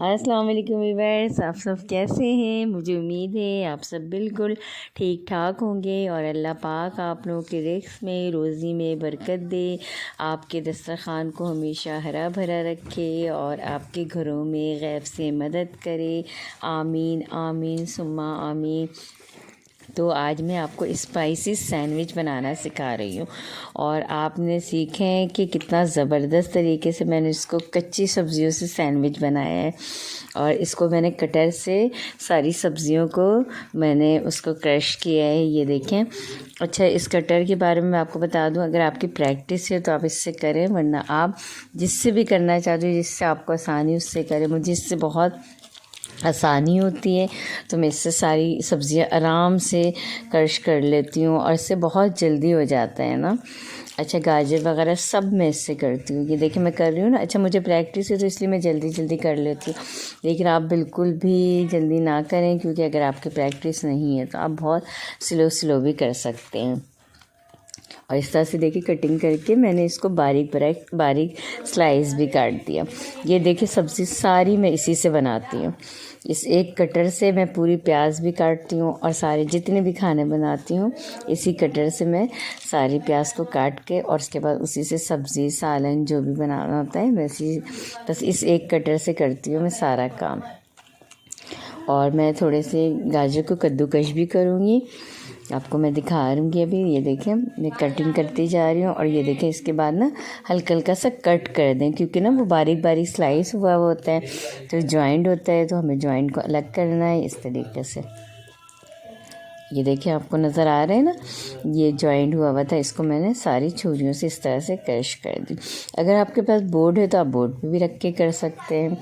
अस्सलाम वालेकुम व्यूअर्स, आप सब कैसे हैं। मुझे उम्मीद है आप सब बिल्कुल ठीक ठाक होंगे और अल्लाह पाक आप लोगों के रिज़्क़ में रोज़ी में बरकत दे, आपके दस्तरख़ान को हमेशा हरा भरा रखे और आपके घरों में गैब से मदद करे। आमीन आमीन सुम्मा आमीन। तो आज मैं आपको स्पाइसी सैंडविच बनाना सिखा रही हूँ और आपने सीखें कि कितना ज़बरदस्त तरीके से मैंने इसको कच्ची सब्ज़ियों से सैंडविच बनाया है। और इसको मैंने कटर से सारी सब्ज़ियों को मैंने उसको क्रश किया है, ये देखें। अच्छा, इस कटर के बारे में मैं आपको बता दूं, अगर आपकी प्रैक्टिस है तो आप इससे करें, वरना आप जिससे भी करना चाहते हो, जिससे आपको आसानी उससे करें। मुझे इससे बहुत आसानी होती है तो मैं इससे सारी सब्ज़ियाँ आराम से क्रश कर लेती हूँ और इससे बहुत जल्दी हो जाता है ना। अच्छा, गाजर वगैरह सब मैं इससे करती हूँ, ये देखिए मैं कर रही हूँ ना। अच्छा, मुझे प्रैक्टिस है तो इसलिए मैं जल्दी जल्दी कर लेती हूँ, लेकिन आप बिल्कुल भी जल्दी ना करें, क्योंकि अगर आपकी प्रैक्टिस नहीं है तो आप बहुत स्लो स्लो भी कर सकते हैं। और इस तरह से देखिए कटिंग करके मैंने इसको बारीक स्लाइस भी काट दिया। ये देखिए सब्ज़ी सारी मैं इसी से बनाती हूँ। इस एक कटर से मैं पूरी प्याज भी काटती हूँ और सारे जितने भी खाने बनाती हूँ इसी कटर से मैं सारी प्याज को काट के और उसके बाद उसी से सब्ज़ी सालन जो भी बनाना होता है वैसे बस इस एक कटर से करती हूँ मैं सारा काम। और मैं थोड़े से गाजर को कद्दूकश भी करूँगी, आपको मैं दिखा रही अभी। ये देखें मैं कटिंग करती जा रही हूँ और ये देखें इसके बाद ना हल्का हल्का सा कट कर दें, क्योंकि ना वो बारीक बारीक स्लाइस हुआ होता है तो जॉइंट होता है, तो हमें जॉइंट को अलग करना है इस तरीके से। ये देखिए आपको नज़र आ रहा है ना, ये जॉइंट हुआ हुआ था, इसको मैंने सारी छुरियों से इस तरह से क्रश कर दी। अगर आपके पास बोर्ड है तो आप बोर्ड पे भी रख के कर सकते हैं,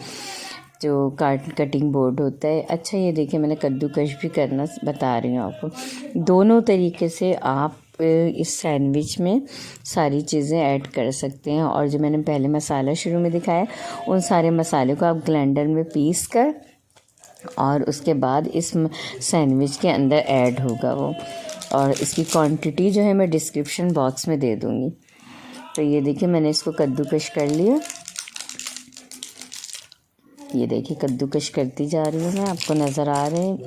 जो कटिंग बोर्ड होता है। अच्छा, ये देखिए मैंने कद्दूकश भी करना बता रही हूँ आपको। दोनों तरीके से आप इस सैंडविच में सारी चीज़ें ऐड कर सकते हैं। और जो मैंने पहले मसाला शुरू में दिखाया, उन सारे मसाले को आप ब्लेंडर में पीस कर और उसके बाद इस सैंडविच के अंदर ऐड होगा वो। और इसकी क्वांटिटी जो है मैं डिस्क्रिप्शन बॉक्स में दे दूँगी। तो ये देखिए मैंने इसको कद्दूकश कर लिया, ये देखिए कद्दूकश करती जा रही हूँ मैं, आपको नज़र आ रहे हैं।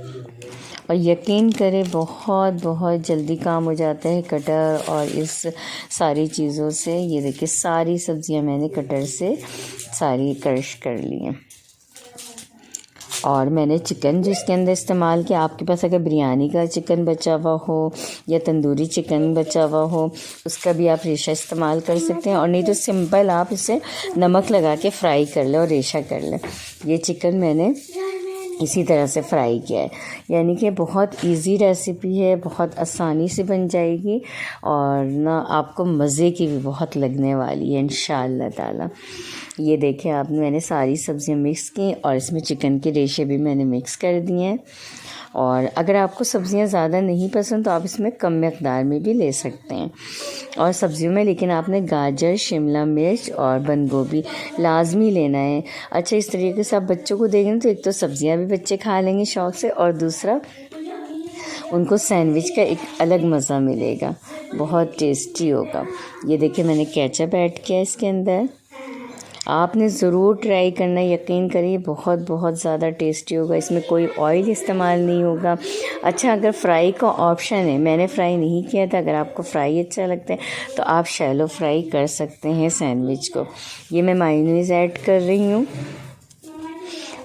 और यकीन करें बहुत बहुत जल्दी काम हो जाता है कटर और इस सारी चीज़ों से। ये देखिए सारी सब्जियां मैंने कटर से सारी क्रश कर ली हैं। और मैंने चिकन जिसके अंदर इस्तेमाल किया, आपके पास अगर बिरयानी का चिकन बचा हुआ हो या तंदूरी चिकन बचा हुआ हो उसका भी आप रेशा इस्तेमाल कर सकते हैं, और नहीं तो सिंपल आप इसे नमक लगा के फ्राई कर लें और रेशा कर लें। ये चिकन मैंने इसी तरह से फ्राई किया है, यानी कि बहुत इजी रेसिपी है, बहुत आसानी से बन जाएगी और ना आपको मज़े की भी बहुत लगने वाली है इंशाअल्लाह ताला। ये देखिए आपने मैंने सारी सब्जियां मिक्स की और इसमें चिकन के रेशे भी मैंने मिक्स कर दिए हैं। और अगर आपको सब्ज़ियां ज़्यादा नहीं पसंद तो आप इसमें कम मकदार में भी ले सकते हैं। और सब्ज़ियों में लेकिन आपने गाजर, शिमला मिर्च और बंद गोभी लाजमी लेना है। अच्छा, इस तरीके से आप बच्चों को देंगे तो एक तो सब्ज़ियां भी बच्चे खा लेंगे शौक़ से, और दूसरा उनको सैंडविच का एक अलग मज़ा मिलेगा, बहुत टेस्टी होगा। ये देखिए मैंने केचप ऐड किया इसके अंदर, आपने ज़रूर ट्राई करना, यकीन करिए बहुत बहुत ज़्यादा टेस्टी होगा। इसमें कोई ऑयल इस्तेमाल नहीं होगा। अच्छा, अगर फ्राई का ऑप्शन है, मैंने फ्राई नहीं किया था, अगर आपको फ्राई अच्छा लगता है तो आप शैलो फ्राई कर सकते हैं सैंडविच को। ये मैं मायोनीज़ ऐड कर रही हूँ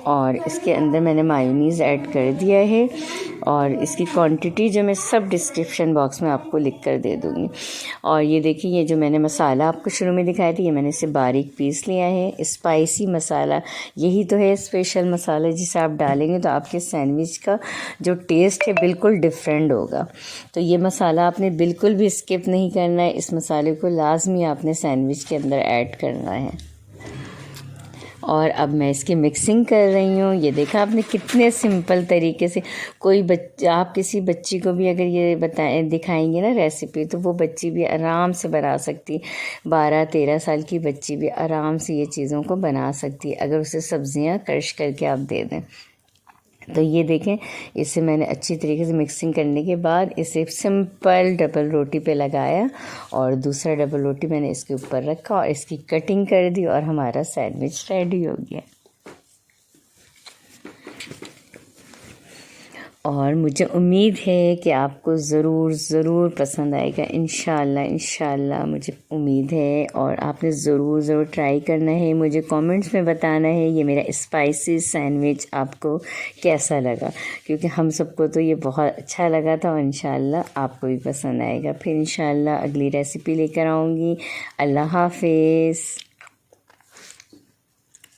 और इसके अंदर मैंने मायोनीज़ ऐड कर दिया है और इसकी क्वांटिटी जो मैं सब डिस्क्रिप्शन बॉक्स में आपको लिख कर दे दूँगी। और ये देखिए ये जो मैंने मसाला आपको शुरू में दिखाया था, ये मैंने इसे बारीक पीस लिया है। स्पाइसी मसाला, यही तो है स्पेशल मसाला जिसे आप डालेंगे तो आपके सैंडविच का जो टेस्ट है बिल्कुल डिफरेंट होगा। तो ये मसाला आपने बिल्कुल भी स्किप नहीं करना है, इस मसाले को लाजमी आपने सैंडविच के अंदर ऐड करना है। और अब मैं इसकी मिक्सिंग कर रही हूँ। ये देखा आपने कितने सिंपल तरीके से, कोई बच्चा, आप किसी बच्ची को भी अगर ये दिखाएंगे ना रेसिपी, तो वो बच्ची भी आराम से बना सकती, 12-13 साल की बच्ची भी आराम से ये चीज़ों को बना सकती है अगर उसे सब्जियाँ क्रश करके आप दे दें। तो ये देखें, इसे मैंने अच्छी तरीके से मिक्सिंग करने के बाद इसे सिंपल डबल रोटी पे लगाया और दूसरा डबल रोटी मैंने इसके ऊपर रखा और इसकी कटिंग कर दी और हमारा सैंडविच रेडी हो गया। और मुझे उम्मीद है कि आपको ज़रूर पसंद आएगा। इंशाल्लाह मुझे उम्मीद है, और आपने ज़रूर ट्राई करना है। मुझे कमेंट्स में बताना है ये मेरा स्पाइसी सैंडविच आपको कैसा लगा, क्योंकि हम सबको तो ये बहुत अच्छा लगा था, और इंशाल्लाह आपको भी पसंद आएगा। फिर इंशाल्लाह अगली रेसिपी लेकर आऊँगी। अल्लाह हाफिज़।